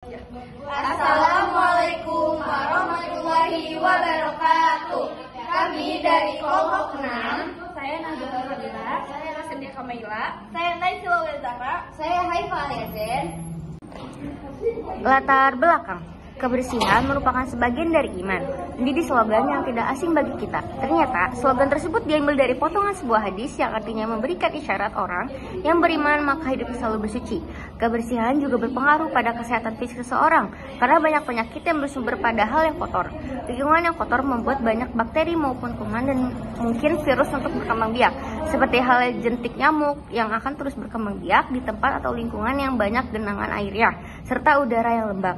Assalamualaikum warahmatullahi wabarakatuh. Kami dari kelompok 6. Saya Nazara Fadila. Saya Rasendia Kamaila. Saya Naisila Zahra. Saya Haifa Aliazen. Latar belakang. Kebersihan merupakan sebagian dari iman. Menjadi slogan yang tidak asing bagi kita. Ternyata, slogan tersebut diambil dari potongan sebuah hadis yang artinya memberikan isyarat orang yang beriman maka hidupnya selalu bersuci. Kebersihan juga berpengaruh pada kesehatan fisik seseorang, karena banyak penyakit yang bersumber pada hal yang kotor. Lingkungan yang kotor membuat banyak bakteri maupun kuman dan mungkin virus untuk berkembang biak, seperti halnya jentik nyamuk yang akan terus berkembang biak di tempat atau lingkungan yang banyak genangan airnya, serta udara yang lembab.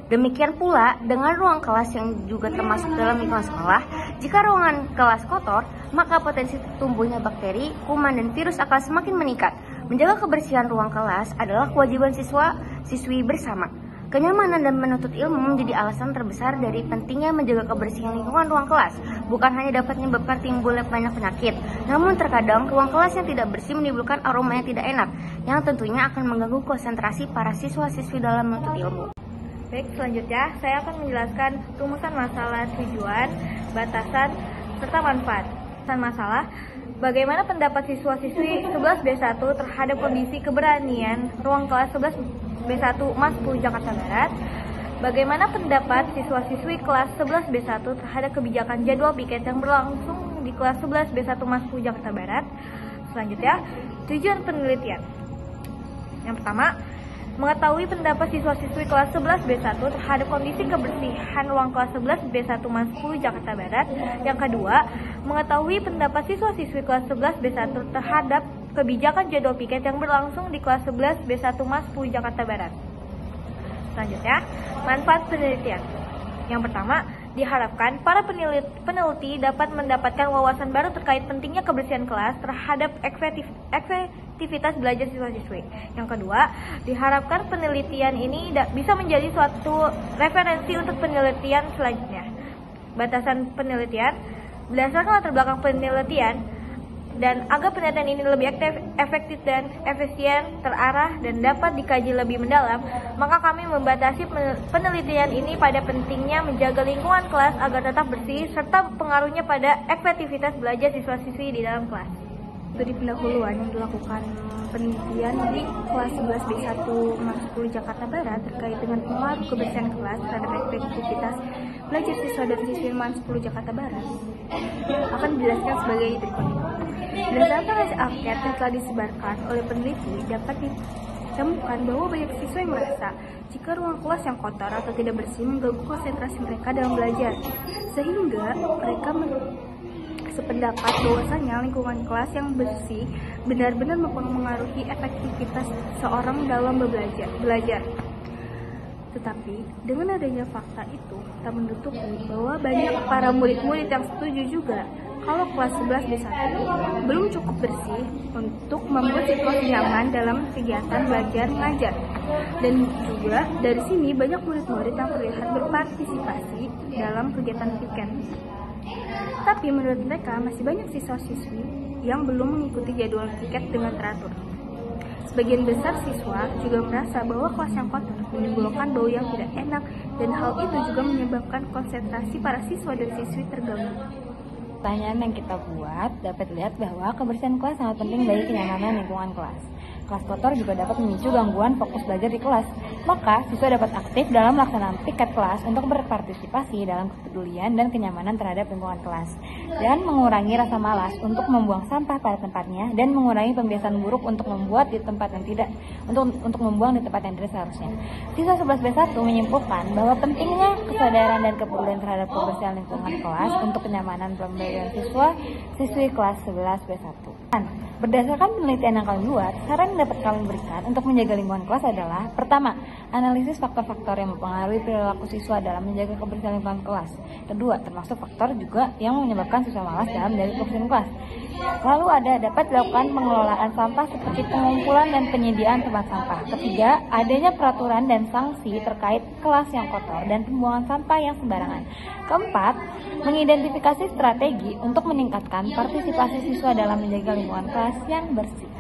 Demikian pula dengan ruang kelas yang juga termasuk dalam lingkungan sekolah. Jika ruangan kelas kotor, maka potensi tumbuhnya bakteri, kuman, dan virus akan semakin meningkat. Menjaga kebersihan ruang kelas adalah kewajiban siswa-siswi bersama. Kenyamanan dan menuntut ilmu menjadi alasan terbesar dari pentingnya menjaga kebersihan lingkungan ruang kelas. Bukan hanya dapat menyebabkan timbulnya banyak penyakit, namun terkadang ruang kelas yang tidak bersih menimbulkan aroma yang tidak enak, yang tentunya akan mengganggu konsentrasi para siswa-siswi dalam menuntut ilmu. Baik, selanjutnya saya akan menjelaskan rumusan masalah tujuan, batasan, serta manfaat. Rumusan masalah, bagaimana pendapat siswa-siswi 11B1 terhadap kondisi keberanian ruang kelas 11B1 MAS 10 Jakarta Barat. Bagaimana pendapat siswa-siswi kelas 11B1 terhadap kebijakan jadwal piket yang berlangsung di kelas 11B1 MAS 10 Jakarta Barat. Selanjutnya, tujuan penelitian. Yang pertama, mengetahui pendapat siswa-siswi kelas 11B1 terhadap kondisi kebersihan ruang kelas 11B1 MAS 10 Jakarta Barat. Yang kedua, mengetahui pendapat siswa-siswi kelas 11B1 terhadap kebijakan jadwal piket yang berlangsung di kelas 11B1 MAS 10 Jakarta Barat. Selanjutnya, manfaat penelitian. Yang pertama, diharapkan para peneliti dapat mendapatkan wawasan baru terkait pentingnya kebersihan kelas terhadap efektivitas belajar siswa-siswi. Yang kedua, diharapkan penelitian ini bisa menjadi suatu referensi untuk penelitian selanjutnya. Batasan penelitian, berdasarkan latar belakang penelitian, dan agar penelitian ini lebih efektif dan efisien, terarah, dan dapat dikaji lebih mendalam, maka kami membatasi penelitian ini pada pentingnya menjaga lingkungan kelas agar tetap bersih, serta pengaruhnya pada efektivitas belajar siswa-siswi di dalam kelas. Dari pendahuluan yang dilakukan penelitian di kelas 11B1 MAS 10 Jakarta Barat terkait dengan pengaruh kebersihan kelas terhadap efektivitas belajar siswa dan siswi MAS 10 Jakarta Barat akan dijelaskan sebagai berikut. Berdasarkan hasil angket yang telah disebarkan oleh peneliti, dapat ditemukan bahwa banyak siswa yang merasa jika ruang kelas yang kotor atau tidak bersih mengganggu konsentrasi mereka dalam belajar, sehingga mereka sependapat bahwasanya lingkungan kelas yang bersih benar-benar mempengaruhi efektivitas seorang dalam belajar. Tetapi, dengan adanya fakta itu, tak menutupi bahwa banyak para murid-murid yang setuju juga kalau kelas 11B1 belum cukup bersih untuk membuat situasi nyaman dalam kegiatan belajar mengajar. Dan juga dari sini banyak murid-murid yang terlihat berpartisipasi dalam kegiatan piket. Tapi menurut mereka masih banyak siswa-siswi yang belum mengikuti jadwal piket dengan teratur. Sebagian besar siswa juga merasa bahwa kelas yang kotor menimbulkan bau yang tidak enak, dan hal itu juga menyebabkan konsentrasi para siswa dan siswi terganggu. Pertanyaan yang kita buat dapat dilihat bahwa kebersihan kelas sangat penting bagi kenyamanan lingkungan kelas. Kelas kotor juga dapat memicu gangguan fokus belajar di kelas. Maka, siswa dapat aktif dalam melaksanakan piket kelas untuk berpartisipasi dalam kepedulian dan kenyamanan terhadap lingkungan kelas, dan mengurangi rasa malas untuk membuang sampah pada tempatnya, dan mengurangi pembiasaan buruk untuk membuat di tempat yang tidak untuk membuang di tempat yang tidak seharusnya. Siswa 11B1 menyimpulkan bahwa pentingnya kesadaran dan kepedulian terhadap kebersihan lingkungan kelas untuk kenyamanan pembelajaran siswi kelas 11B1. Berdasarkan penelitian yang kami buat, saran yang dapat kami berikan untuk menjaga lingkungan kelas adalah: pertama, analisis faktor-faktor yang mempengaruhi perilaku siswa dalam menjaga kebersihan lingkungan kelas. Kedua, termasuk faktor juga yang menyebabkan siswa malas dalam menjaga kebersihan kelas. Lalu dapat dilakukan pengelolaan sampah seperti pengumpulan dan penyediaan tempat sampah. Ketiga, adanya peraturan dan sanksi terkait kelas yang kotor dan pembuangan sampah yang sembarangan. Keempat, mengidentifikasi strategi untuk meningkatkan partisipasi siswa dalam menjaga lingkungan kelas yang bersih.